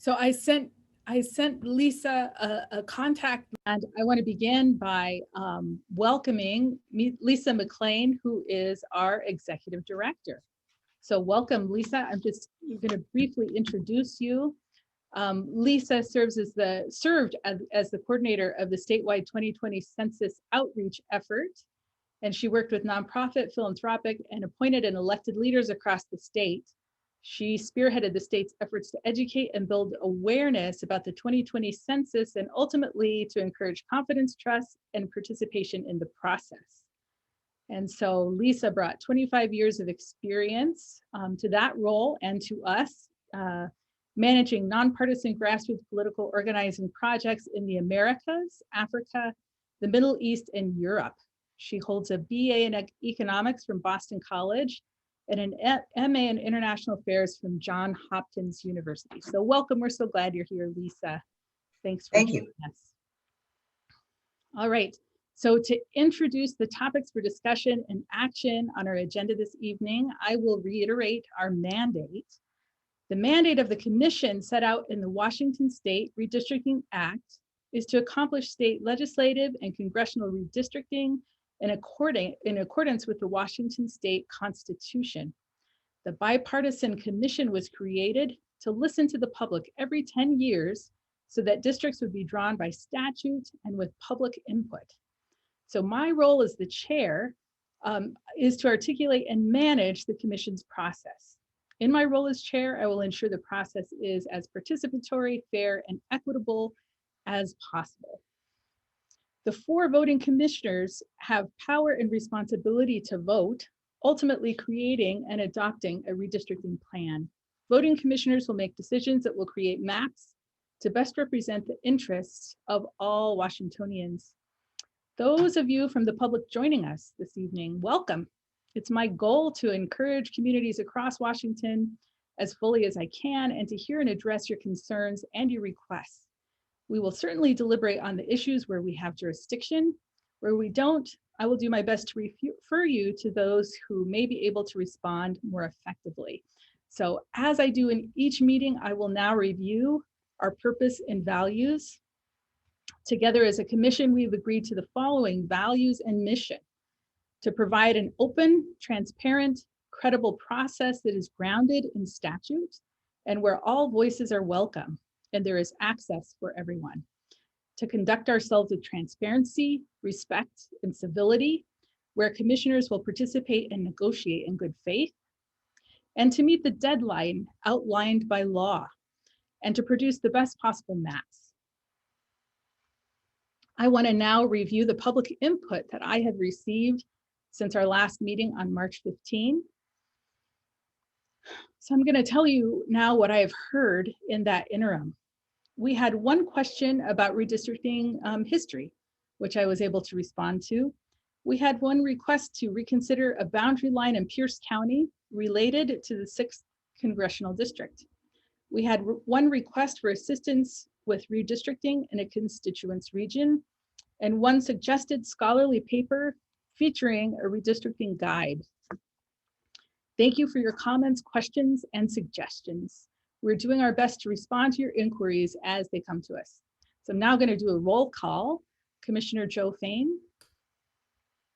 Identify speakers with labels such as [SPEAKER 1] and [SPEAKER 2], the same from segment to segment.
[SPEAKER 1] So I sent Lisa a contact, and I want to begin by welcoming Lisa McLean, who is our executive director. So welcome, Lisa. I'm just going to briefly introduce you. Lisa served as the coordinator of the statewide 2020 census outreach effort, and she worked with nonprofit, philanthropic, and appointed and elected leaders across the state. She spearheaded the state's efforts to educate and build awareness about the 2020 census and ultimately to encourage confidence, trust, and participation in the process. And so Lisa brought 25 years of experience to that role and to us, managing nonpartisan grassroots political organizing projects in the Americas, Africa, the Middle East, and Europe. She holds a BA in economics from Boston College and an MA in international affairs from Johns Hopkins University. So welcome, we're so glad you're here, Lisa. Thanks for joining us. All right, so to introduce the topics for discussion and action on our agenda this evening, I will reiterate our mandate. The mandate of the commission set out in the Washington State Redistricting Act is to accomplish state legislative and congressional redistricting in accordance with the Washington State Constitution. The bipartisan commission was created to listen to the public every 10 years so that districts would be drawn by statute and with public input. So my role as the chair is to articulate and manage the commission's process. In my role as chair, I will ensure the process is as participatory, fair, and equitable as possible. The 4 voting commissioners have power and responsibility to vote, ultimately creating and adopting a redistricting plan. Voting commissioners will make decisions that will create maps to best represent the interests of all Washingtonians. Those of you from the public joining us this evening, welcome. It's my goal to encourage communities across Washington as fully as I can and to hear and address your concerns and your requests. We will certainly deliberate on the issues where we have jurisdiction. Where we don't, I will do my best to refer you to those who may be able to respond more effectively. So as I do in each meeting, I will now review our purpose and values. Together as a commission, we've agreed to the following values and mission: to provide an open, transparent, credible process that is grounded in statute and where all voices are welcome and there is access for everyone. To conduct ourselves with transparency, respect, and civility, where commissioners will participate and negotiate in good faith. And to meet the deadline outlined by law and to produce the best possible maps. I want to now review the public input that I have received since our last meeting on March 15. So I'm going to tell you now what I have heard in that interim. We had one question about redistricting history, which I was able to respond to. We had one request to reconsider a boundary line in Pierce County related to the 6th Congressional District. We had one request for assistance with redistricting in a constituents region and one suggested scholarly paper featuring a redistricting guide. Thank you for your comments, questions, and suggestions. We're doing our best to respond to your inquiries as they come to us. So I'm now going to do a roll call. Commissioner Joe Fain.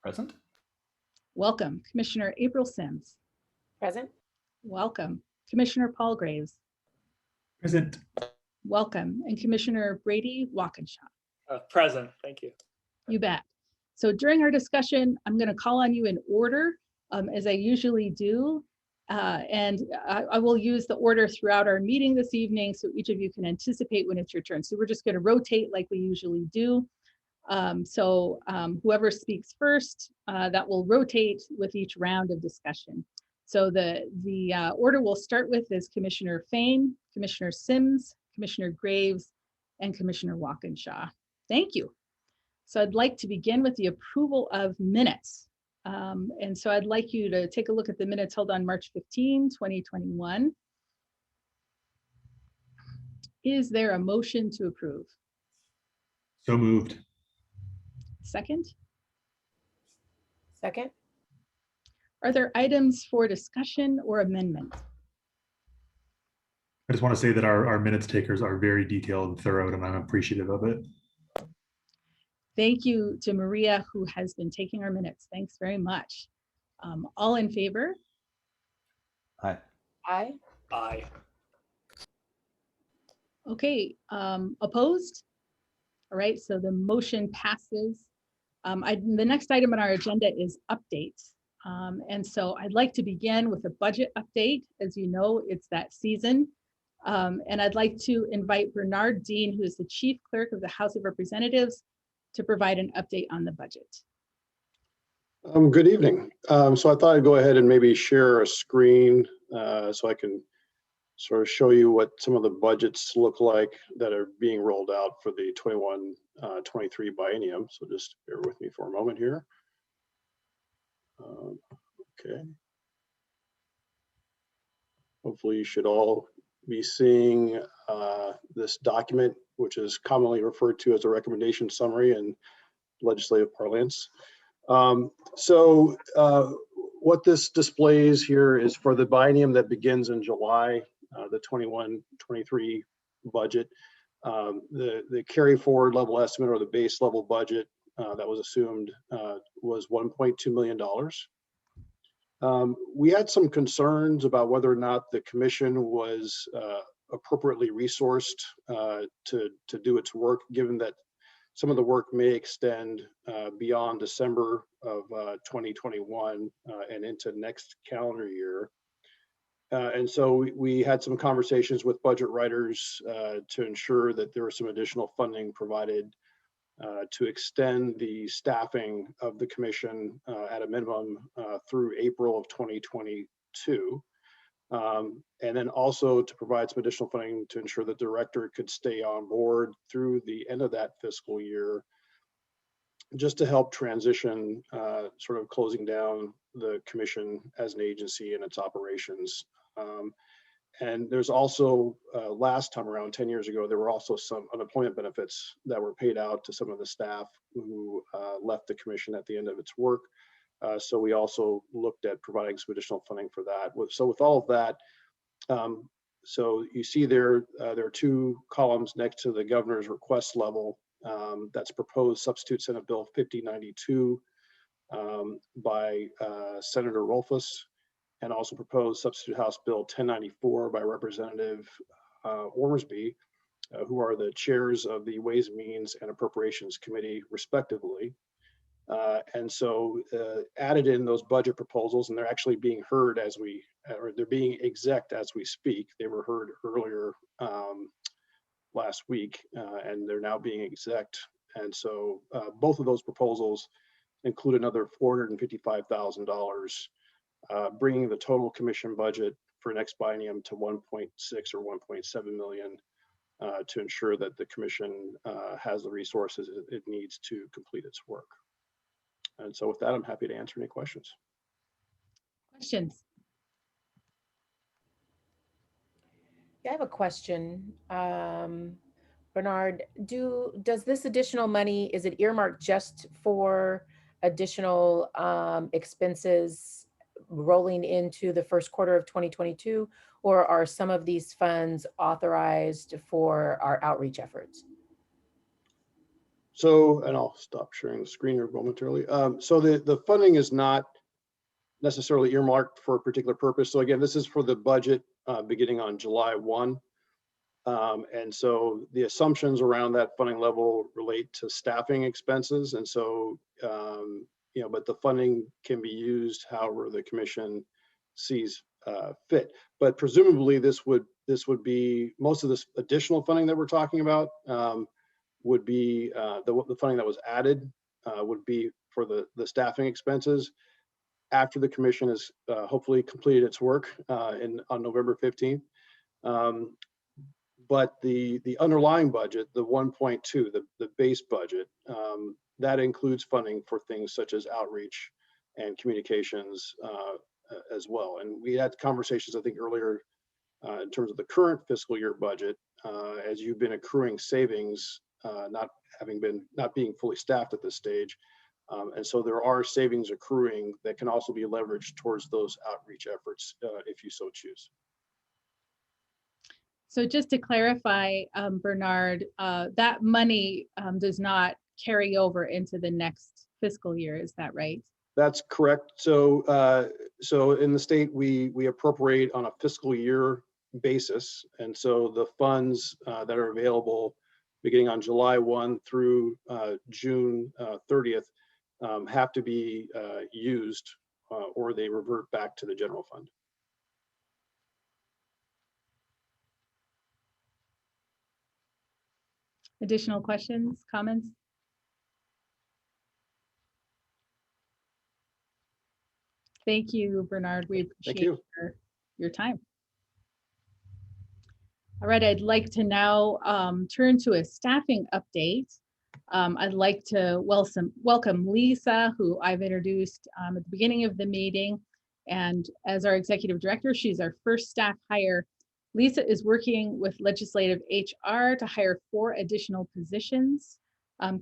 [SPEAKER 2] Present.
[SPEAKER 1] Welcome. Commissioner April Sims.
[SPEAKER 3] Present.
[SPEAKER 1] Welcome. Commissioner Paul Graves.
[SPEAKER 2] Present.
[SPEAKER 1] Welcome. And Commissioner Brady Walkinshaw.
[SPEAKER 4] Present. Thank you.
[SPEAKER 1] You bet. So during our discussion, I'm going to call on you in order as I usually do. And I will use the order throughout our meeting this evening so each of you can anticipate when it's your turn. So we're just going to rotate like we usually do. Whoever speaks first, that will rotate with each round of discussion. So the order we'll start with is Commissioner Fain, Commissioner Sims, Commissioner Graves, and Commissioner Walkinshaw. Thank you. So I'd like to begin with the approval of minutes. And so I'd like you to take a look at the minutes held on March 15, 2021. Is there a motion to approve?
[SPEAKER 2] So moved.
[SPEAKER 1] Second?
[SPEAKER 3] Second.
[SPEAKER 1] Are there items for discussion or amendment?
[SPEAKER 2] just want to say that our minutes takers are very detailed and thorough, and I'm appreciative of it.
[SPEAKER 1] Thank you to Maria, who has been taking our minutes. Thanks very much. All in favor?
[SPEAKER 2] Aye.
[SPEAKER 3] Aye.
[SPEAKER 4] Aye.
[SPEAKER 1] Okay, opposed? All right, so the motion passes. The next item on our agenda is updates. And so I'd like to begin with a budget update. As you know, it's that season. And I'd like to invite Bernard Dean, who is the Chief Clerk of the House of Representatives, to provide an update on the budget.
[SPEAKER 5] Good evening. So I thought I'd go ahead and maybe share a screen so I can sort of show you what some of the budgets look like that are being rolled out for the 21-23 biennium. So just bear with me for a moment here. Okay. Hopefully you should all be seeing this document, which is commonly referred to as a recommendation summary in legislative parlance. What this displays here is for the biennium that begins in July, the 21-23 budget. The carry forward level estimate, or the base level budget that was assumed, was $1.2 million. We had some concerns about whether or not the commission was appropriately resourced to do its work, given that some of the work may extend beyond December of 2021 and into next calendar year. And so we had some conversations with budget writers to ensure that there was some additional funding provided to extend the staffing of the commission at a minimum through April of 2022. And then also to provide some additional funding to ensure the director could stay on board through the end of that fiscal year, just to help transition sort of closing down the commission as an agency and its operations. And there's also, last time around, 10 years ago, there were also some unemployment benefits that were paid out to some of the staff who left the commission at the end of its work. So we also looked at providing some additional funding for that. So with all of that, so you see there are two columns next to the governor's request level. That's proposed substitute Senate Bill 5092 by Senator Rolfus, and also proposed substitute House Bill 1094 by Representative Ormsby, who are the chairs of the Ways, Means, and Appropriations Committee, respectively. And so added in those budget proposals, and they're actually being heard as or they're being exec'd as we speak. They were heard earlier last week, and they're now being exec'd. And so both of those proposals include another $455,000, bringing the total commission budget for next biennium to 1.6 or 1.7 million to ensure that the commission has the resources it needs to complete its work. And so with that, I'm happy to answer any questions.
[SPEAKER 1] Questions?
[SPEAKER 3] Yeah, I have a question. Bernard, does this additional money, is it earmarked just for additional expenses rolling into the first quarter of 2022, or are some of these funds authorized for our outreach efforts?
[SPEAKER 5] So, and I'll stop sharing the screen here momentarily. So the funding is not necessarily earmarked for a particular purpose. So again, this is for the budget beginning on July 1. And so the assumptions around that funding level relate to staffing expenses. And so, but the funding can be used however the commission sees fit. But presumably this would be, most of this additional funding that we're talking about would be the funding that was added would be for the staffing expenses after the commission has hopefully completed its work on November 15th. But the underlying budget, the 1.2, the base budget, that includes funding for things such as outreach and communications as well. And we had conversations, I think, earlier in terms of the current fiscal year budget, as you've been accruing savings, not being fully staffed at this stage. And so there are savings accruing that can also be leveraged towards those outreach efforts if you so choose.
[SPEAKER 1] So just to clarify, Bernard, that money does not carry over into the next fiscal year, is that right?
[SPEAKER 5] That's correct. So, so in the state, we appropriate on a fiscal year basis. And so the funds that are available beginning on July 1 through June 30th have to be used or they revert back to the general fund.
[SPEAKER 1] Additional questions, comments? Thank you, Bernard. We
[SPEAKER 5] Thank
[SPEAKER 1] appreciate
[SPEAKER 5] you.
[SPEAKER 1] your time. All right, I'd like to now turn to a staffing update. I'd like to welcome Lisa, who I've introduced at the beginning of the meeting. And as our executive director, she's our first staff hire. Lisa is working with legislative HR to hire 4 additional positions: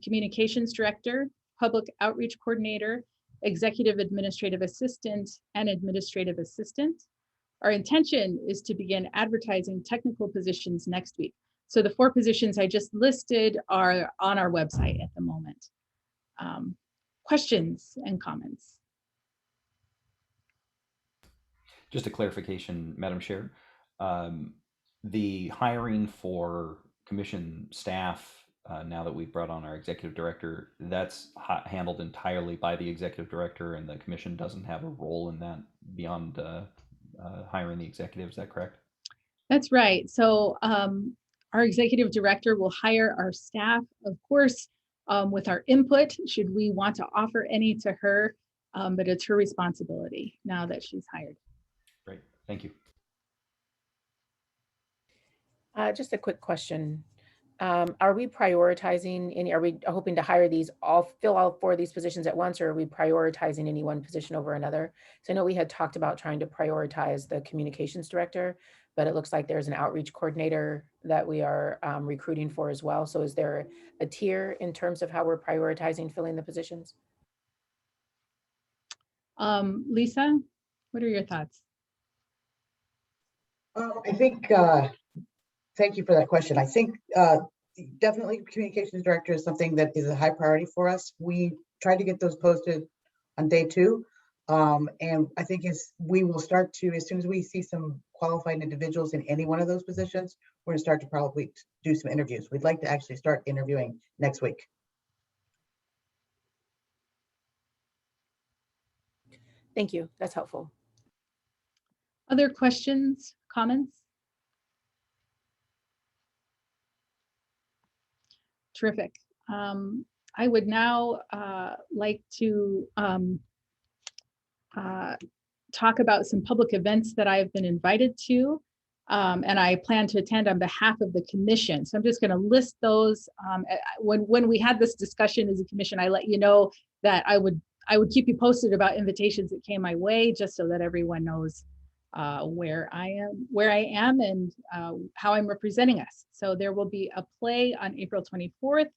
[SPEAKER 1] communications director, public outreach coordinator, executive administrative assistant, and administrative assistant. Our intention is to begin advertising technical positions next week. So the 4 positions I just listed are on our website at the moment. Questions and comments?
[SPEAKER 6] Just a clarification, Madam Chair. The hiring for commission staff, now that we've brought on our executive director, that's handled entirely by the executive director, and the commission doesn't have a role in that beyond hiring the executive. Is that correct?
[SPEAKER 1] That's right. So our executive director will hire our staff, of course, with our input, should we want to offer any to her, but it's her responsibility now that she's hired.
[SPEAKER 6] Great, thank you.
[SPEAKER 3] Just a quick question. Are we prioritizing any, are we hoping to hire these, fill all 4 of these positions at once, or are we prioritizing any one position over another? So I know we had talked about trying to prioritize the communications director, but it looks like there's an outreach coordinator that we are recruiting for as well. So is there a tier in terms of how we're prioritizing filling the positions?
[SPEAKER 1] Lisa, what are your thoughts?
[SPEAKER 7] I think, thank you for that question. I think definitely communications director is something that is a high priority for us. We tried to get those posted on day 2. And I think we will start to, as soon as we see some qualified individuals in any one of those positions, we're gonna start to probably do some interviews. We'd like to actually start interviewing next week.
[SPEAKER 3] Thank you, that's helpful.
[SPEAKER 1] Other questions, comments? Terrific. I would now like to talk about some public events that I've been invited to, and I plan to attend on behalf of the commission. So I'm just going to list those. When we had this discussion as a commission, I let you know that I would keep you posted about invitations that came my way, just so that everyone knows where I am and how I'm representing us. So there will be a play on April 24th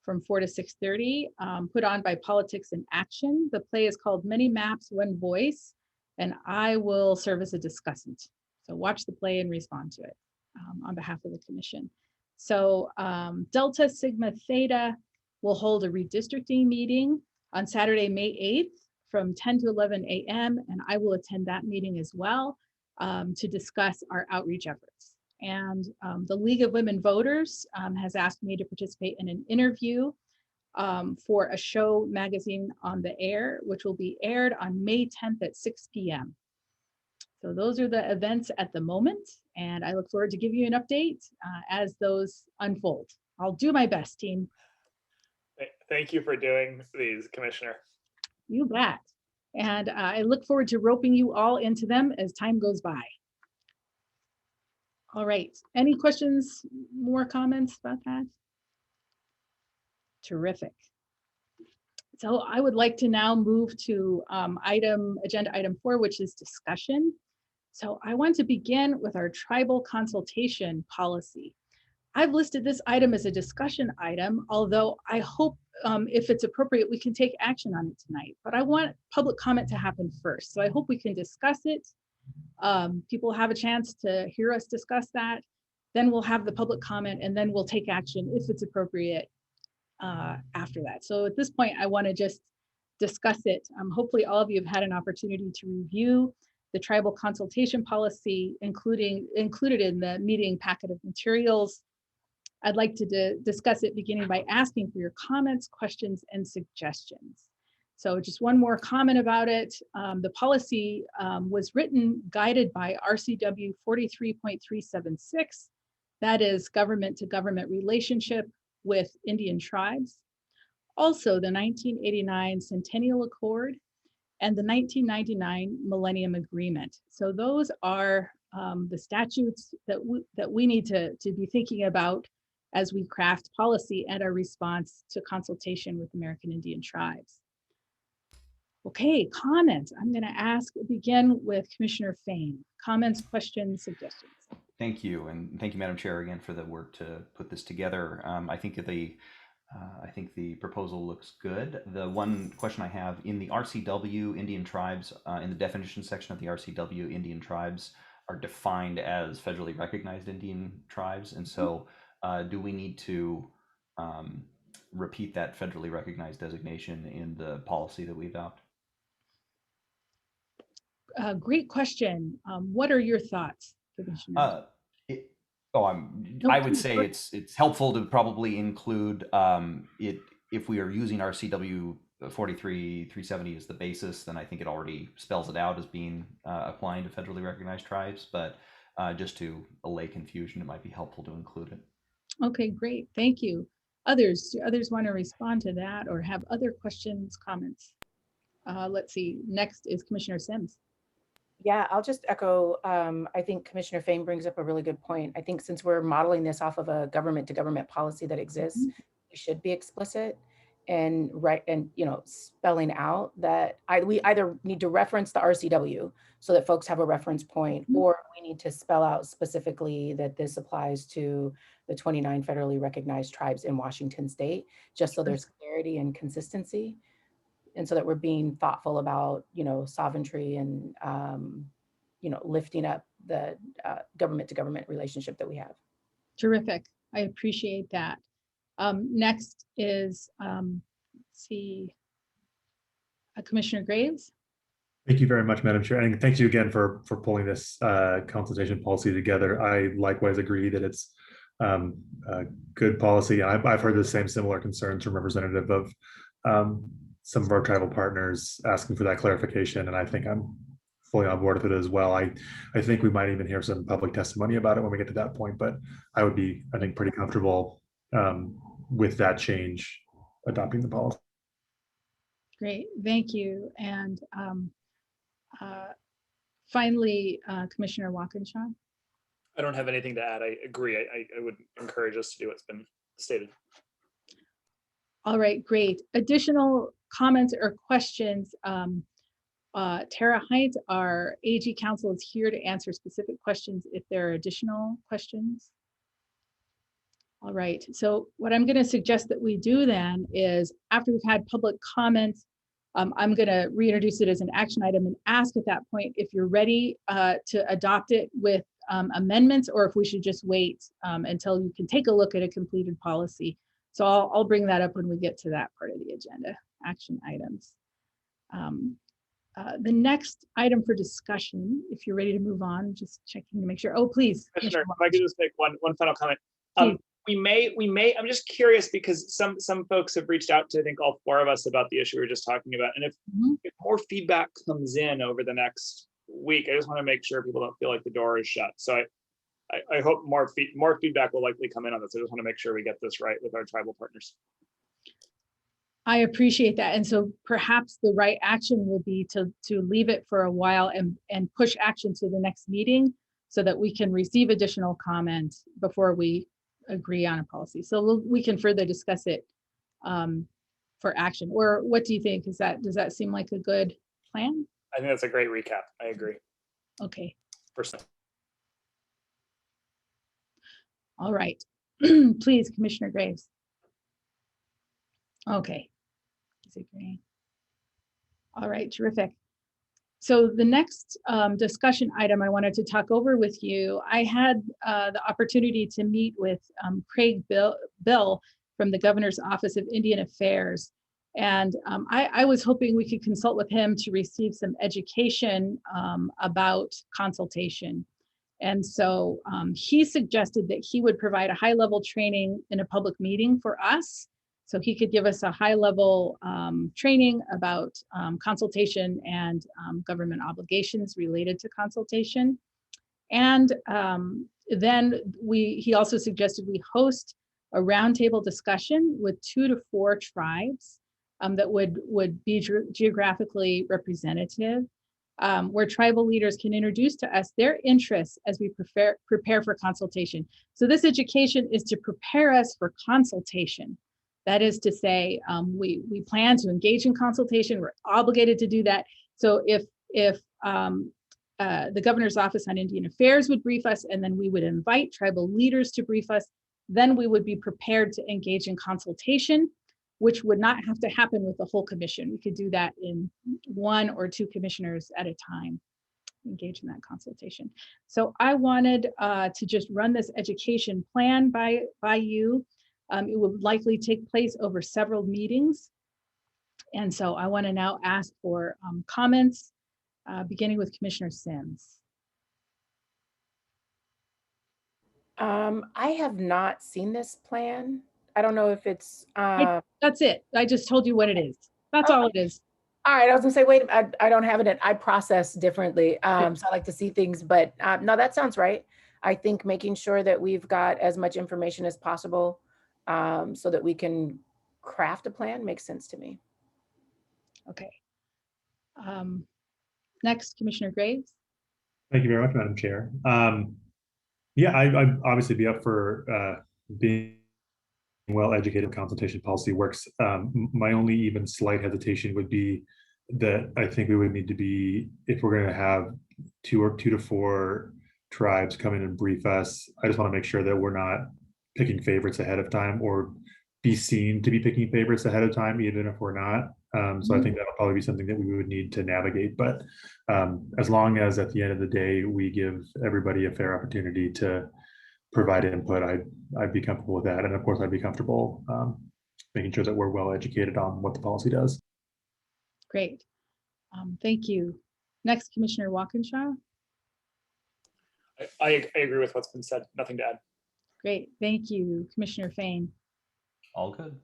[SPEAKER 1] from 4 to 6:30, put on by Politics in Action. The play is called Many Maps, One Voice, and I will serve as a discussant. So watch the play and respond to it on behalf of the commission. So Delta Sigma Theta will hold a redistricting meeting on Saturday, May 8th from 10 to 11 a.m. and I will attend that meeting as well to discuss our outreach efforts. And the League of Women Voters has asked me to participate in an interview for a show magazine on the air, which will be aired on May 10th at 6 p.m. So those are the events at the moment, and I look forward to giving you an update as those unfold. I'll do my best, team.
[SPEAKER 4] Thank you for doing these, Commissioner.
[SPEAKER 1] You bet. And I look forward to roping you all into them as time goes by. All right, any questions, more comments about that? Terrific. So I would like to now move to agenda item 4, which is discussion. So I want to begin with our tribal consultation policy. I've listed this item as a discussion item, although I hope if it's appropriate, we can take action on it tonight, but I want public comment to happen first. So I hope we can discuss it. People have a chance to hear us discuss that. Then we'll have the public comment, and then we'll take action if it's appropriate after that. So at this point, I want to just discuss it. Hopefully all of you have had an opportunity to review the tribal consultation policy, included in the meeting packet of materials. I'd like to discuss it beginning by asking for your comments, questions, and suggestions. So just one more comment about it. The policy was written guided by RCW 43.376. That is government to government relationship with Indian tribes. Also the 1989 Centennial Accord and the 1999 Millennium Agreement. So those are the statutes that we need to be thinking about as we craft policy and our response to consultation with American Indian tribes. Okay, comments. I'm going to begin with Commissioner Fain. Comments, questions, suggestions.
[SPEAKER 6] Thank you, and thank you, Madam Chair, again for the work to put this together. I think the proposal looks good. The one question I have in the RCW Indian tribes, in the definition section of the RCW, Indian tribes are defined as federally recognized Indian tribes, and so do we need to repeat that federally recognized designation in the policy that we adopt?
[SPEAKER 1] Great question. What are your thoughts, Commissioner?
[SPEAKER 6] I would say it's helpful to probably include it if we are using RCW 43.370 as the basis. Then I think it already spells it out as being applying to federally recognized tribes. But just to allay confusion, it might be helpful to include it.
[SPEAKER 1] Okay, great. Thank you. Do others want to respond to that or have other questions, comments? Let's see. Next is Commissioner Sims.
[SPEAKER 3] Yeah, I'll just echo, I think Commissioner Fain brings up a really good point. I think since we're modeling this off of a government to government policy that exists, we should be explicit and spelling out that we either need to reference the RCW so that folks have a reference point, or we need to spell out specifically that this applies to the 29 federally recognized tribes in Washington state, just so there's clarity and consistency. And so that we're being thoughtful about, sovereignty and, lifting up the government to government relationship that we have.
[SPEAKER 1] Terrific. I appreciate that. Next is, Commissioner Graves.
[SPEAKER 2] Thank you very much, Madam Chair. And thank you again for pulling this consultation policy together. I likewise agree that it's a good policy. And I've heard the same similar concerns from representative of some of our tribal partners asking for that clarification, and I think I'm fully on board with it as well. I think we might even hear some public testimony about it when we get to that point, but I would be, I think, pretty comfortable with that change, adopting the policy.
[SPEAKER 1] Great, thank you. And finally, Commissioner Walkinshaw.
[SPEAKER 4] I don't have anything to add. I agree. I would encourage us to do what's been stated.
[SPEAKER 1] All right, great. Additional comments or questions? Tara Hines, our AG counsel, is here to answer specific questions if there are additional questions. All right, so what I'm going to suggest that we do then is, after we've had public comments, I'm going to reintroduce it as an action item and ask at that point if you're ready to adopt it with amendments, or if we should just wait until you can take a look at a completed policy. So I'll bring that up when we get to that part of the agenda, action items. The next item for discussion, if you're ready to move on, just checking to make sure. Oh, please.
[SPEAKER 4] Commissioner, if I could just make one final comment. We may, I'm just curious because some folks have reached out to, I think, all four of us about the issue we were just talking about. And if more feedback comes in over the next week, I just want to make sure people don't feel like the door is shut. So I hope more feedback will likely come in on this. I just want to make sure we get this right with our tribal partners.
[SPEAKER 1] I appreciate that. And so perhaps the right action will be to leave it for a while and push action to the next meeting so that we can receive additional comment before we agree on a policy. So we can further discuss it for action. Or what do you think? Does that seem like a good plan?
[SPEAKER 4] I think that's a great recap. I agree.
[SPEAKER 1] Okay.
[SPEAKER 4] Percent.
[SPEAKER 1] All right. Please, Commissioner Graves. Okay. He's agreeing. All right, terrific. So the next discussion item I wanted to talk over with you, I had the opportunity to meet with Craig Bill from the Governor's Office of Indian Affairs. And I was hoping we could consult with him to receive some education about consultation. And so he suggested that he would provide a high-level training in a public meeting for us. So he could give us a high-level training about consultation and government obligations related to consultation. And then he also suggested we host a roundtable discussion with 2 to 4 tribes that would be geographically representative, where tribal leaders can introduce to us their interests as we prepare for consultation. So this education is to prepare us for consultation. That is to say, we plan to engage in consultation. We're obligated to do that. So if the Governor's Office on Indian Affairs would brief us, and then we would invite tribal leaders to brief us, then we would be prepared to engage in consultation, which would not have to happen with the whole commission. We could do that in 1 or 2 commissioners at a time, engage in that consultation. So I wanted to just run this education plan by you. It would likely take place over several meetings. And so I want to now ask for comments, beginning with Commissioner Sims.
[SPEAKER 3] I have not seen this plan. I don't know if it's.
[SPEAKER 1] That's it. I just told you what it is. That's all it is.
[SPEAKER 3] All right, I was gonna say, wait, I don't have it. I process differently, so I like to see things. But no, that sounds right. I think making sure that we've got as much information as possible, so that we can craft a plan makes sense to me.
[SPEAKER 1] Okay. Next, Commissioner Graves.
[SPEAKER 2] Thank you very much, Madam Chair. Yeah, I'd obviously be up for being well-educated. Consultation policy works. My only even slight hesitation would be that I think we would need to be, if we're going to have 2 to 4 tribes come in and brief us, I just want to make sure that we're not picking favorites ahead of time or be seen to be picking favorites ahead of time, even if we're not. So I think that'll probably be something that we would need to navigate. But as long as at the end of the day, we give everybody a fair opportunity to provide input, I'd be comfortable with that. And of course, I'd be comfortable making sure that we're well educated on what the policy does.
[SPEAKER 1] Great. Thank you. Next, Commissioner Walkinshaw.
[SPEAKER 4] I agree with what's been said. Nothing to add.
[SPEAKER 1] Great. Thank you, Commissioner Fain.
[SPEAKER 6] All good.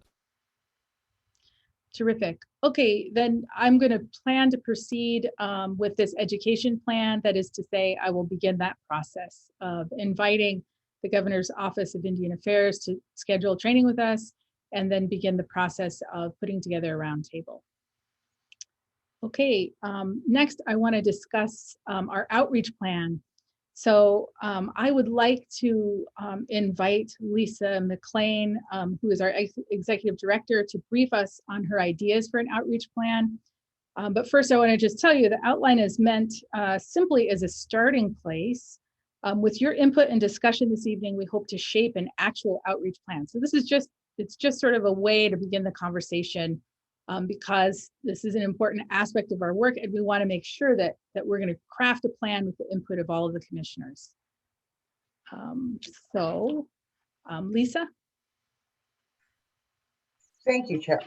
[SPEAKER 1] Terrific. Okay, then I'm going to plan to proceed with this education plan. That is to say, I will begin that process of inviting the Governor's Office of Indian Affairs to schedule training with us, and then begin the process of putting together a roundtable. Okay, next I want to discuss our outreach plan. So I would like to invite Lisa McLean, who is our executive director, to brief us on her ideas for an outreach plan. But first, I want to just tell you the outline is meant simply as a starting place. With your input and discussion this evening, we hope to shape an actual outreach plan. So this is it's just sort of a way to begin the conversation, because this is an important aspect of our work, and we want to make sure that we're going to craft a plan with the input of all of the commissioners. Lisa.
[SPEAKER 7] Thank you, Chair.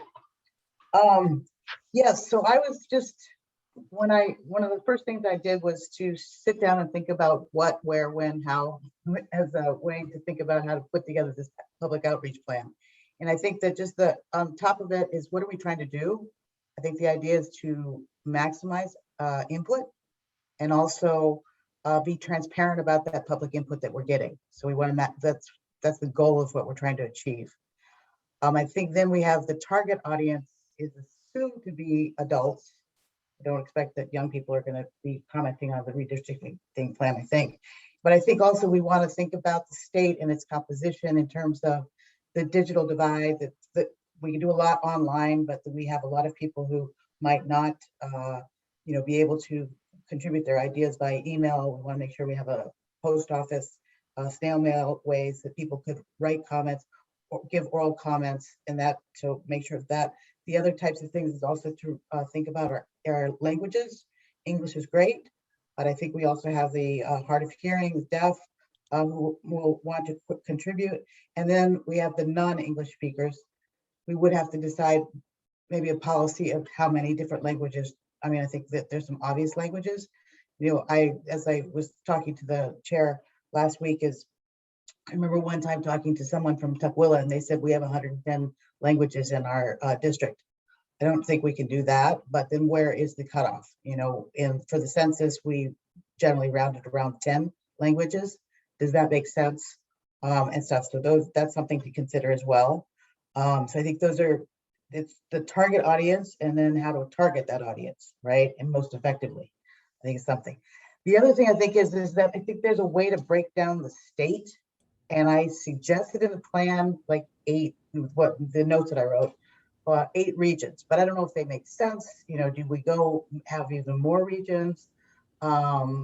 [SPEAKER 7] Yes, so I was just, one of the first things I did was to sit down and think about what, where, when, how, as a way to think about how to put together this public outreach plan. And I think that just the top of it is, what are we trying to do? I think the idea is to maximize input, and also be transparent about that public input that we're getting. So we want to, that's the goal of what we're trying to achieve. I think then we have the target audience is assumed to be adults. I don't expect that young people are going to be commenting on the redistricting plan, I think. But I think also we want to think about the state and its composition in terms of the digital divide, that we can do a lot online, but we have a lot of people who might not be able to contribute their ideas by email. We want to make sure we have a post office, snail mail ways that people could write comments or give oral comments, and that to make sure that the other types of things is also to think about our languages English is great, but I think we also have the hard of hearing, the deaf, who will want to contribute. And then we have the non-English speakers. We would have to decide maybe a policy of how many different languages. I mean, I think that there's some obvious languages. You know, as I was talking to the chair last week, I remember one time talking to someone from Tukwila, and they said we have 110 languages in our district. I don't think we can do that, but then where is the cutoff? You know, and for the census, we generally rounded around 10 languages. Does that make sense? And stuff. So that's something to consider as well. So I think it's the target audience, and then how to target that audience, right? And most effectively, I think it's something. The other thing I think is that I think there's a way to break down the state. And I suggested in the plan, like 8, what the notes that I wrote, 8 regions, but I don't know if they make sense. You know, do we go have even more regions? I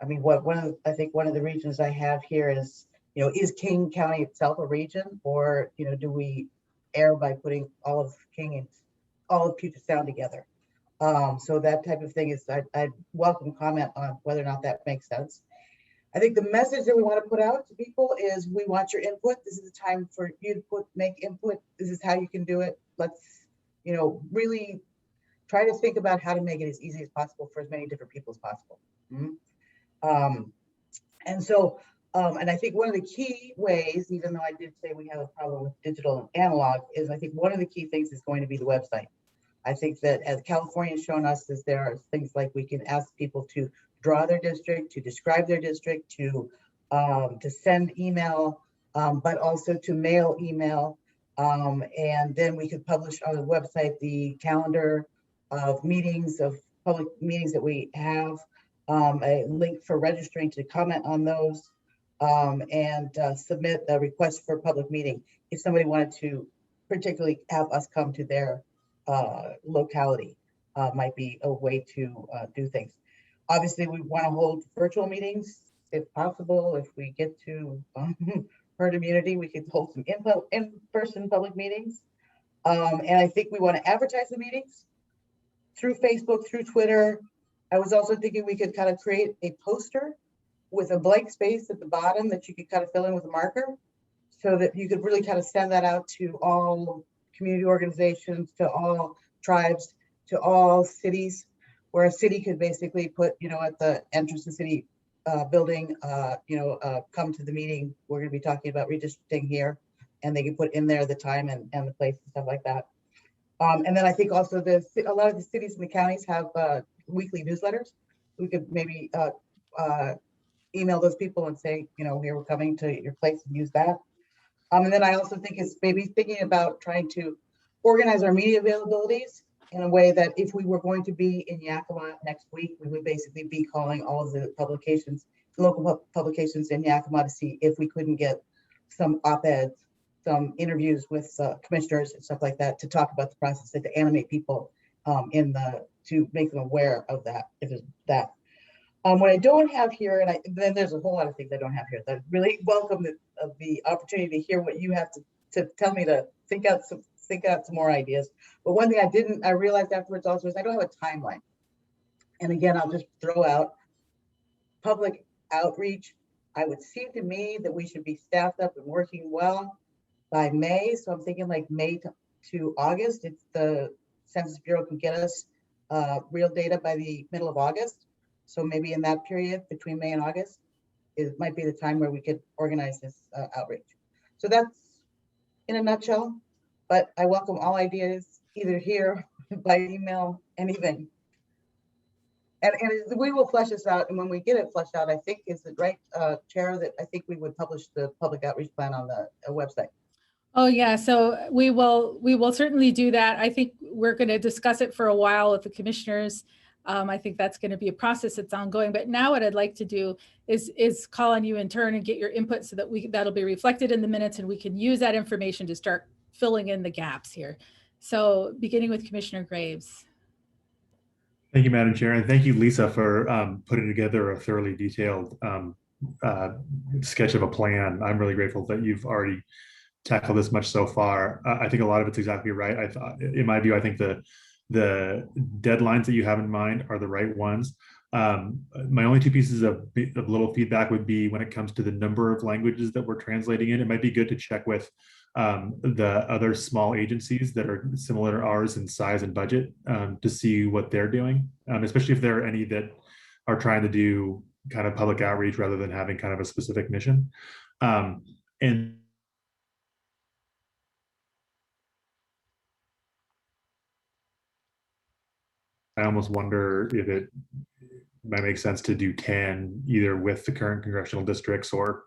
[SPEAKER 7] think one of the regions I have here is, you know, is King County itself a region, or, you know, do we err by putting all of King and all of Puget Sound together? So that type of thing is, I'd welcome comment on whether or not that makes sense. I think the message that we want to put out to people is we want your input. This is the time for you to make input. This is how you can do it. Let's, you know, really try to think about how to make it as easy as possible for as many different people as possible. And I think one of the key ways, even though I did say we have a problem with digital and analog, is I think one of the key things is going to be the website. I think that as California has shown us, is there are things like we can ask people to draw their district, to describe their district, to send email, but also to mail email. And then we could publish on the website the calendar of meetings, of public meetings that we have, a link for registering to comment on those, and submit a request for public meeting if somebody wanted to particularly have us come to their locality. Might be a way to do things. Obviously, we want to hold virtual meetings if possible. If we get to herd immunity, we could hold some in-person public meetings. And I think we want to advertise the meetings through Facebook, through Twitter. I was also thinking we could kind of create a poster with a blank space at the bottom that you could kind of fill in with a marker, so that you could really kind of send that out to all community organizations, to all tribes, to all cities, where a city could basically put, you know, at the entrance of the city building, come to the meeting. We're going to be talking about redistricting here, and they can put in there the time and the place and stuff like that. And then I think also a lot of the cities and the counties have weekly newsletters. We could maybe email those people and say, you know, here, we're coming to your place, and use that. And then I also think it's maybe thinking about trying to organize our media availabilities in a way that if we were going to be in Yakima next week, we would basically be calling all of the publications, local publications in Yakima, to see if we couldn't get some op-eds, some interviews with commissioners and stuff like that, to talk about the process and to animate people to make them aware of that, if it's that. What I don't have here, and then there's a whole lot of things I don't have here that I really welcome the opportunity to hear what you have to tell me, to think out some more ideas. But one thing I realized afterwards also is I don't have a timeline. And again, I'll just throw out public outreach. I would seem to me that we should be staffed up and working well by May. So I'm thinking like May to August. If the Census Bureau can get us real data by the middle of August. So maybe in that period between May and August, it might be the time where we could organize this outreach. So that's in a nutshell, but I welcome all ideas, either here, by email, anything. And we will flesh this out. And when we get it fleshed out, I think is the right chair that I think we would publish the public outreach plan on the website.
[SPEAKER 1] Oh yeah, so we will certainly do that. I think we're going to discuss it for a while with the commissioners. I think that's going to be a process that's ongoing. But now what I'd like to do is call on you in turn and get your input, so that that'll be reflected in the minutes, and we can use that information to start filling in the gaps here. So beginning with Commissioner Graves.
[SPEAKER 2] Thank you, Madam Chair, and thank you, Lisa, for putting together a thoroughly detailed sketch of a plan. I'm really grateful that you've already tackled this much so far. I think a lot of it's exactly right. In my view, I think the the deadlines that you have in mind are the right ones. My only two pieces of little feedback would be when it comes to the number of languages that we're translating in. It might be good to check with the other small agencies that are similar to ours in size and budget to see what they're doing, especially if there are any that are trying to do kind of public outreach rather than having kind of a specific mission. And I almost wonder if it might make sense to do 10 either with the current congressional districts or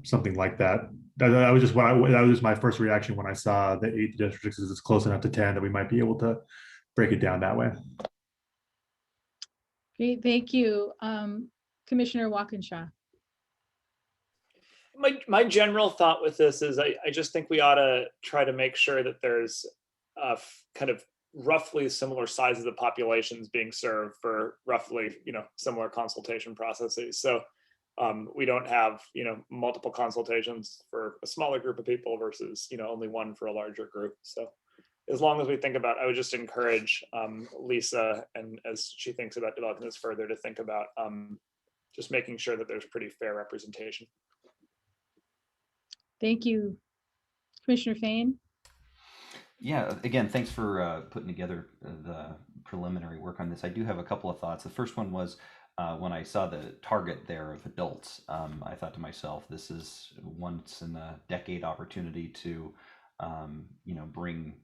[SPEAKER 2] something like that. That was just that was my first reaction when I saw the 8 districts is close enough to 10 that we might be able to break it down that way.
[SPEAKER 1] Great, thank you. Commissioner Walkinshaw.
[SPEAKER 4] My general thought with this is I just think we ought to try to make sure that there's kind of roughly similar sizes of populations being served for roughly, similar consultation processes. So we don't have, multiple consultations for a smaller group of people versus, only one for a larger group. So as long as we think about, I would just encourage Lisa, and as she thinks about developing this further, to think about just making sure that there's pretty fair representation.
[SPEAKER 1] Thank you. Commissioner Fain.
[SPEAKER 6] Yeah, again, thanks for putting together the preliminary work on this. I do have a couple of thoughts. The first one was when I saw the target there of adults, I thought to myself, this is once in a decade opportunity to, bring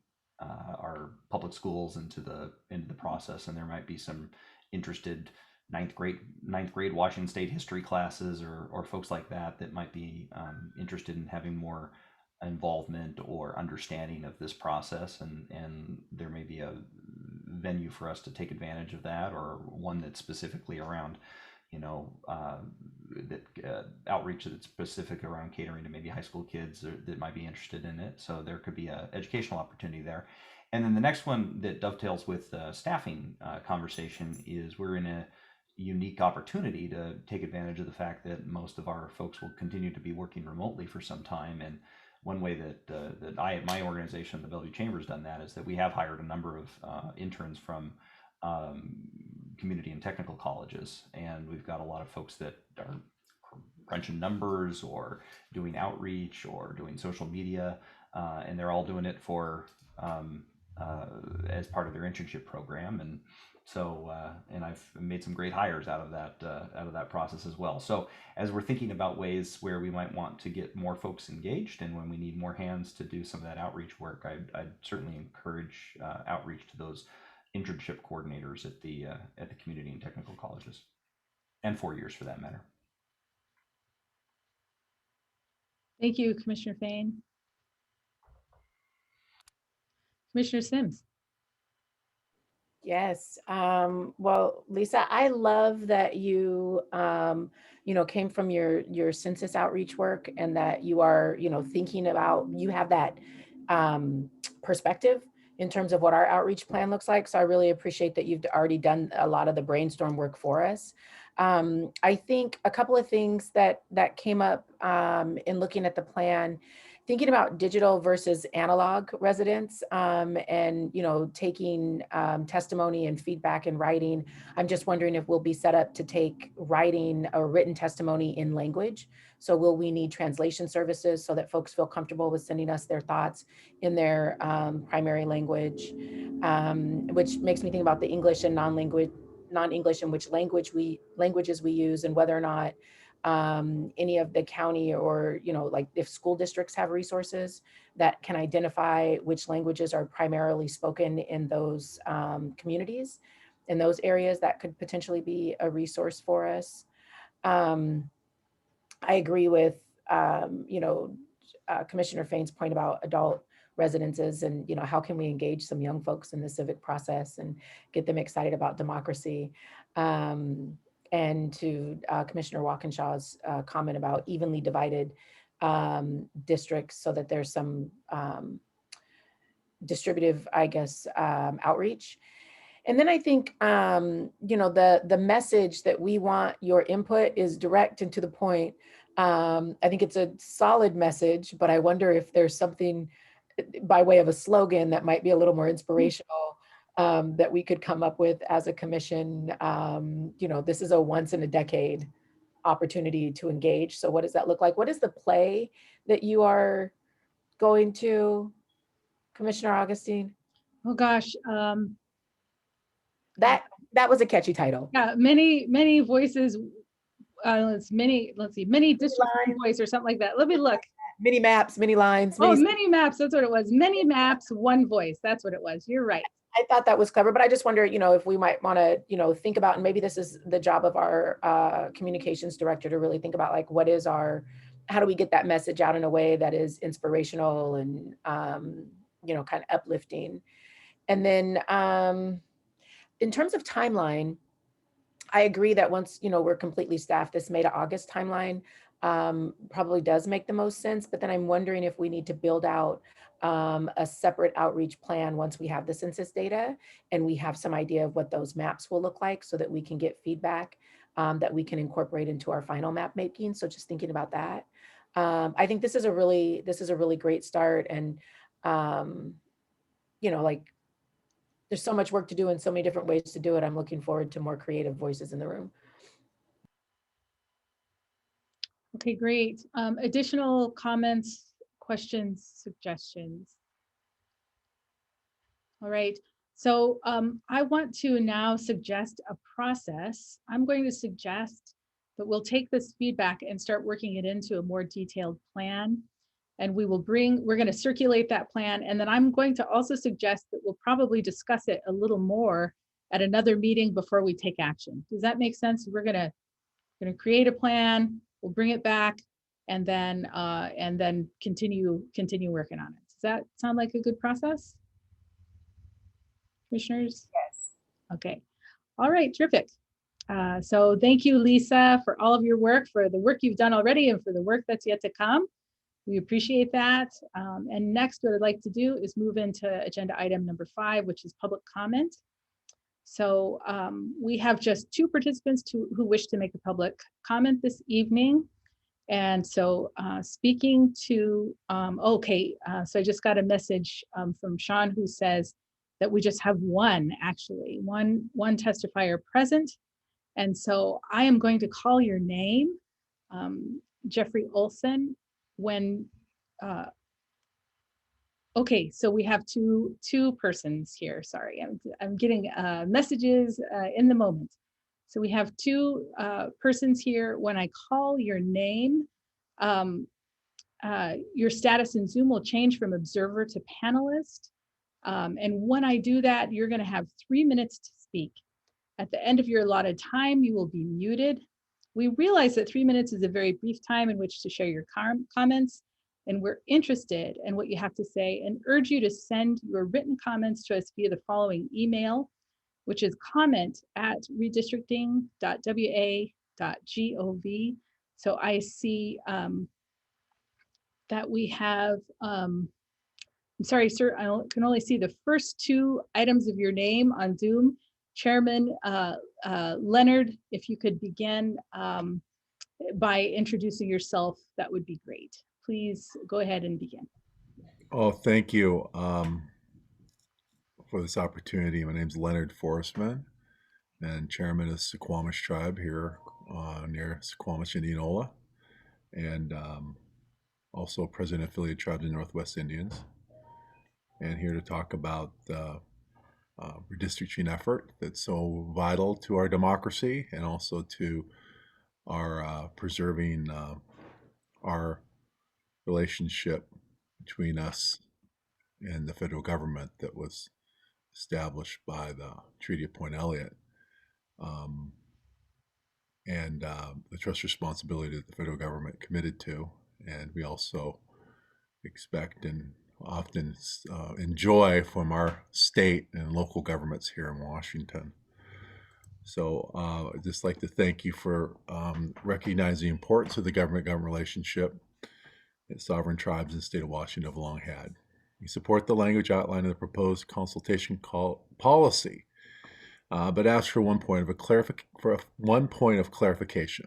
[SPEAKER 6] our public schools into the process, and there might be some interested ninth grade Washington State history classes or folks like that might be interested in having more involvement or understanding of this process, and there may be a venue for us to take advantage of that, or one that's specifically around outreach that's specific around catering to maybe high school kids that might be interested in it. So there could be an educational opportunity there. And then the next one that dovetails with the staffing conversation is we're in a unique opportunity to take advantage of the fact that most of our folks will continue to be working remotely for some time. And one way that my organization, the Bellevue Chamber, has done that is that we have hired a number of interns from community and technical colleges, and we've got a lot of folks that are crunching numbers or doing outreach or doing social media, and they're all doing it for as part of their internship program. And so, and I've made some great hires out of that process as well. So as we're thinking about ways where we might want to get more folks engaged, and when we need more hands to do some of that outreach work, I'd certainly encourage outreach to those internship coordinators at the community and technical colleges, and 4 years for that matter.
[SPEAKER 1] Thank you, Commissioner Fain. Commissioner Sims.
[SPEAKER 3] Yes. Well, Lisa, I love that you, came from your census outreach work, and that you are, thinking about, you have that perspective in terms of what our outreach plan looks like. So I really appreciate that you've already done a lot of the brainstorm work for us. I think a couple of things that came up in looking at the plan, thinking about digital versus analog residents, and taking testimony and feedback in writing. I'm just wondering if we'll be set up to take writing or written testimony in language. So will we need translation services so that folks feel comfortable with sending us their thoughts in their primary language, which makes me think about the English and non-English, and which languages we use, and whether or not any of the county or, like if school districts have resources that can identify which languages are primarily spoken in those communities, in those areas, that could potentially be a resource for us. I agree with, Commissioner Fain's point about adult residences, and, how can we engage some young folks in the civic process and get them excited about democracy. And to Commissioner Walkinshaw's comment about evenly divided districts, so that there's some distributive, outreach. And then I think, the message that we want your input is direct and to the point. I think it's a solid message, but I wonder if there's something by way of a slogan that might be a little more inspirational that we could come up with as a commission. This is a once in a decade opportunity to engage. So what does that look like? What is the play that you are going to, Commissioner Augustine?
[SPEAKER 1] Oh, gosh.
[SPEAKER 3] That was a catchy title.
[SPEAKER 1] Yeah, many voices. Let's see, many districts, one voice or something like that. Let me look.
[SPEAKER 3] Many maps, many lines.
[SPEAKER 1] Oh, many maps. That's what it was. Many maps, one voice. That's what it was. You're right.
[SPEAKER 3] I thought that was clever, but I just wonder, if we might want to, think about, and maybe this is the job of our communications director to really think about, like, how do we get that message out in a way that is inspirational and, kind of uplifting. And then in terms of timeline, I agree that once, we're completely staffed, this May to August timeline probably does make the most sense. But then I'm wondering if we need to build out a separate outreach plan once we have the census data and we have some idea of what those maps will look like, so that we can get feedback that we can incorporate into our final map making. So just thinking about that. I think this is a really great start. And, there's so much work to do and so many different ways to do it. I'm looking forward to more creative voices in the room.
[SPEAKER 1] Okay, great. Additional comments, questions, suggestions? All right. So I want to now suggest a process. I'm going to suggest that we'll take this feedback and start working it into a more detailed plan. And we're going to circulate that plan. And then I'm going to also suggest that we'll probably discuss it a little more at another meeting before we take action. Does that make sense? We're going to create a plan, we'll bring it back, and then continue working on it. Does that sound like a good process? Commissioners?
[SPEAKER 3] Yes.
[SPEAKER 1] Okay. All right, terrific. So thank you, Lisa, for all of your work, for the work you've done already and for the work that's yet to come. We appreciate that. And next, what I'd like to do is move into agenda item number 5, which is public comment. So we have just 2 participants who wish to make a public comment this evening. And so speaking to, so I just got a message from Sean, who says that we just have one testifier present. And so I am going to call your name, Jeffrey Olson, when, okay, so we have two persons here. Sorry, I'm getting messages in the moment. So we have 2 persons here. When I call your name, your status in Zoom will change from observer to panelist. And when I do that, you're going to have 3 minutes to speak. At the end of your allotted time, you will be muted. We realize that 3 minutes is a very brief time in which to share your comments, and we're interested in what you have to say and urge you to send your written comments to us via the following email, which is comment@redistricting.wa.gov. So I see that we have, I'm sorry, sir, I can only see the first 2 items of your name on Zoom. Chairman Leonard, if you could begin by introducing yourself, that would be great. Please go ahead and begin.
[SPEAKER 8] Oh, thank you for this opportunity. My name is Leonard Forestman, and chairman of the Suquamish tribe here near Suquamish, Indianola, and also president of affiliate tribes in Northwest Indians, and here to talk about the redistricting effort that's so vital to our democracy and also to our preserving our relationship between us and the federal government that was established by the Treaty of Point Elliott, and the trust responsibility that the federal government committed to. And we also expect and often enjoy from our state and local governments here in Washington. So I'd just like to thank you for recognizing the importance of the government-government relationship that sovereign tribes in the state of Washington have long had. We support the language outlined in the proposed consultation policy, but ask for one point of clarification.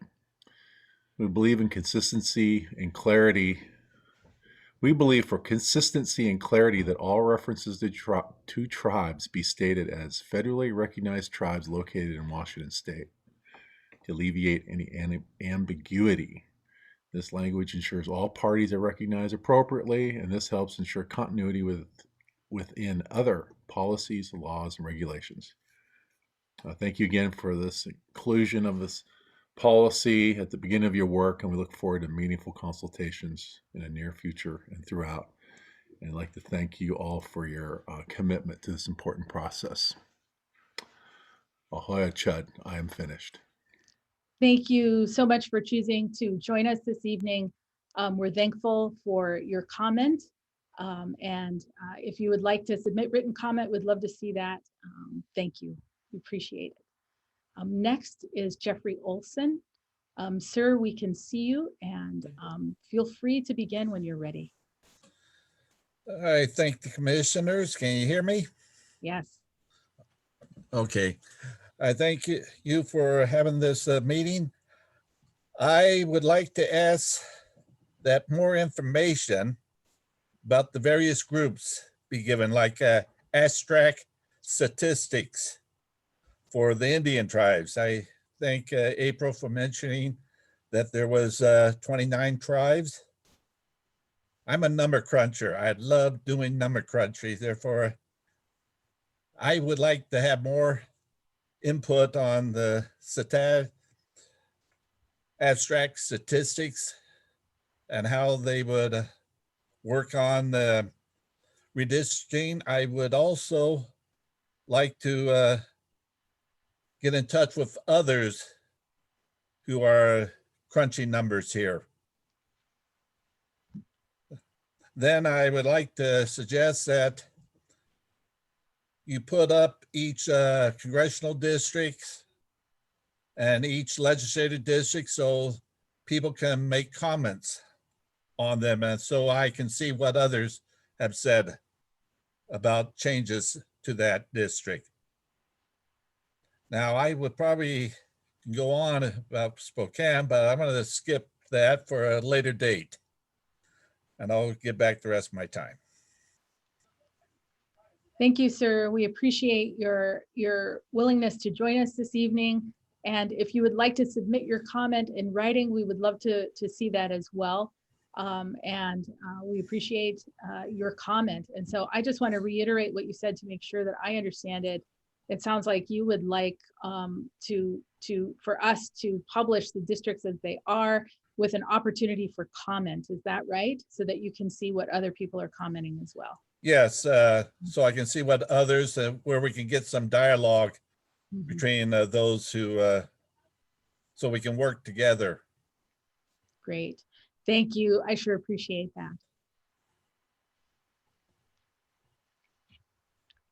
[SPEAKER 8] We believe in consistency and clarity We believe for consistency and clarity that all references to tribes be stated as federally recognized tribes located in Washington State to alleviate any ambiguity. This language ensures all parties are recognized appropriately, and this helps ensure continuity within other policies, laws, and regulations. Thank you again for this inclusion of this policy at the beginning of your work, and we look forward to meaningful consultations in the near future and throughout. And I'd like to thank you all for your commitment to this important process. Ahoy, Chud, I am finished.
[SPEAKER 1] Thank you so much for choosing to join us this evening. We're thankful for your comment. If you would like to submit written comment, we'd love to see that. Thank you. We appreciate it. Next is Jeffrey Olson. Sir, we can see you, and feel free to begin when you're ready.
[SPEAKER 9] I thank the commissioners. Can you hear me?
[SPEAKER 1] Yes.
[SPEAKER 9] Okay. I thank you for having this meeting. I would like to ask that more information about the various groups be given, like abstract statistics for the Indian tribes. I thank April for mentioning that there was 29 tribes. I'm a number cruncher. I love doing number crunching. Therefore, I would like to have more input on the abstract statistics and how they would work on the redistricting. I would also like to get in touch with others who are crunching numbers here. Then I would like to suggest that you put up each congressional district and each legislative district so people can make comments on them, and so I can see what others have said about changes to that district. Now, I would probably go on about Spokane, but I'm going to skip that for a later date, and I'll get back the rest of my time.
[SPEAKER 1] Thank you, sir. We appreciate your willingness to join us this evening. And if you would like to submit your comment in writing, we would love to see that as well. We appreciate your comment. And so I just want to reiterate what you said to make sure that I understand it. It sounds like you would like for us to publish the districts as they are with an opportunity for comment. Is that right? So that you can see what other people are commenting as well.
[SPEAKER 9] Yes, so I can see what others, where we can get some dialogue between those who, so we can work together.
[SPEAKER 1] Great. Thank you. I sure appreciate that.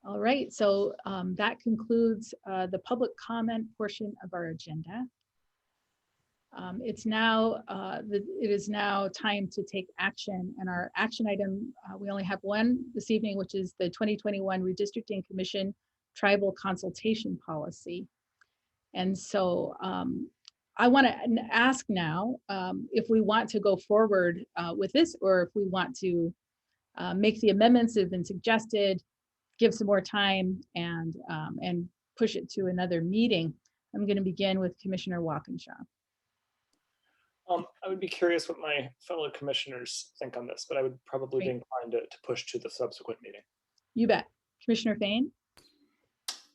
[SPEAKER 1] All right, so that concludes the public comment portion of our agenda. It is now time to take action, and our action item, we only have one this evening, which is the 2021 Redistricting Commission Tribal Consultation Policy. And so I want to ask now if we want to go forward with this, or if we want to make the amendments that have been suggested, give some more time, and push it to another meeting. I'm going to begin with Commissioner Walkinshaw.
[SPEAKER 4] I would be curious what my fellow commissioners think on this, but I would probably be inclined to push to the subsequent meeting.
[SPEAKER 1] You bet. Commissioner Fain?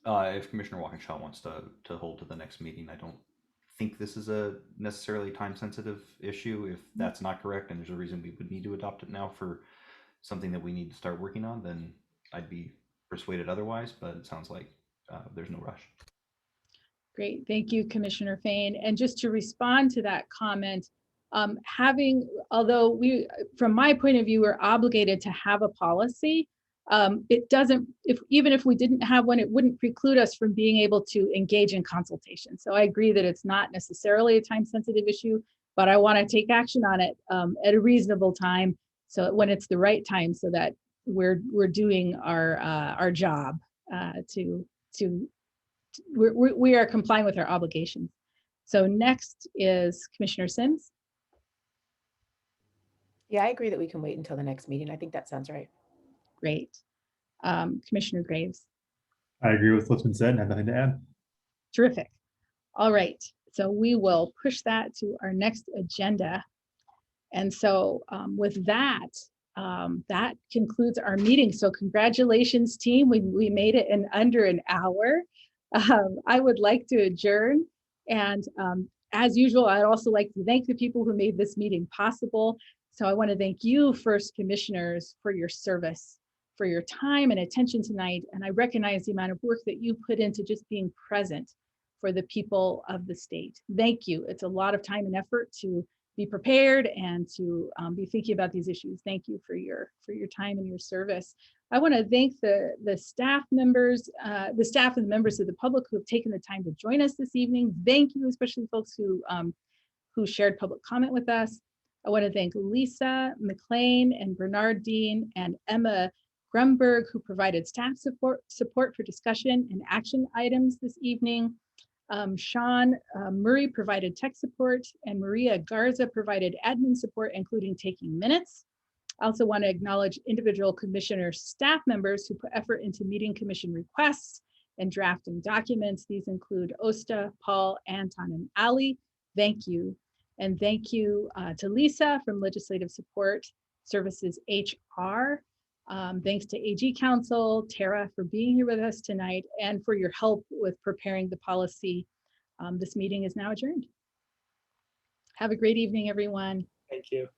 [SPEAKER 6] If Commissioner Walkinshaw wants to hold to the next meeting, I don't think this is a necessarily time-sensitive issue. If that's not correct, and there's a reason we would need to adopt it now for something that we need to start working on, then I'd be persuaded otherwise, but it sounds like there's no rush.
[SPEAKER 1] Great, thank you, Commissioner Fain. And just to respond to that comment, although we, from my point of view, we're obligated to have a policy, it doesn't, even if we didn't have one, it wouldn't preclude us from being able to engage in consultation. So I agree that it's not necessarily a time-sensitive issue, but I want to take action on it at a reasonable time, so when it's the right time, so that we're doing our job we are complying with our obligations. So next is Commissioner Sims.
[SPEAKER 3] Yeah, I agree that we can wait until the next meeting. I think that sounds right.
[SPEAKER 1] Great. Commissioner Graves,
[SPEAKER 2] I agree with what's been said and have nothing to add.
[SPEAKER 1] terrific. All right, so we will push that to our next agenda. And so with that, that concludes our meeting. So congratulations, team. We made it in under an hour. I would like to adjourn. And as usual, I'd also like to thank the people who made this meeting possible. So I want to thank you, First Commissioners, for your service, for your time and attention tonight. And I recognize the amount of work that you put into just being present for the people of the state. Thank you. It's a lot of time and effort to be prepared and to be thinking about these issues. Thank you for your time and your service. I want to thank the staff members, the staff and the members of the public who have taken the time to join us this evening. Thank you, especially folks who shared public comment with us. I want to thank Lisa McLean and Bernard Dean and Emma Grumberg, who provided staff support for discussion and action items this evening. Sean Murray provided tech support, and Maria Garza provided admin support, including taking minutes. I also want to acknowledge individual commissioner staff members who put effort into meeting commission requests and drafting documents. These include Osta, Paul, Anton, and Ali. Thank you. And thank you to Lisa from Legislative Support Services HR. Thanks to AG Council, Tara, for being here with us tonight and for your help with preparing the policy. This meeting is now adjourned. Have a great evening, everyone.
[SPEAKER 4] Thank you.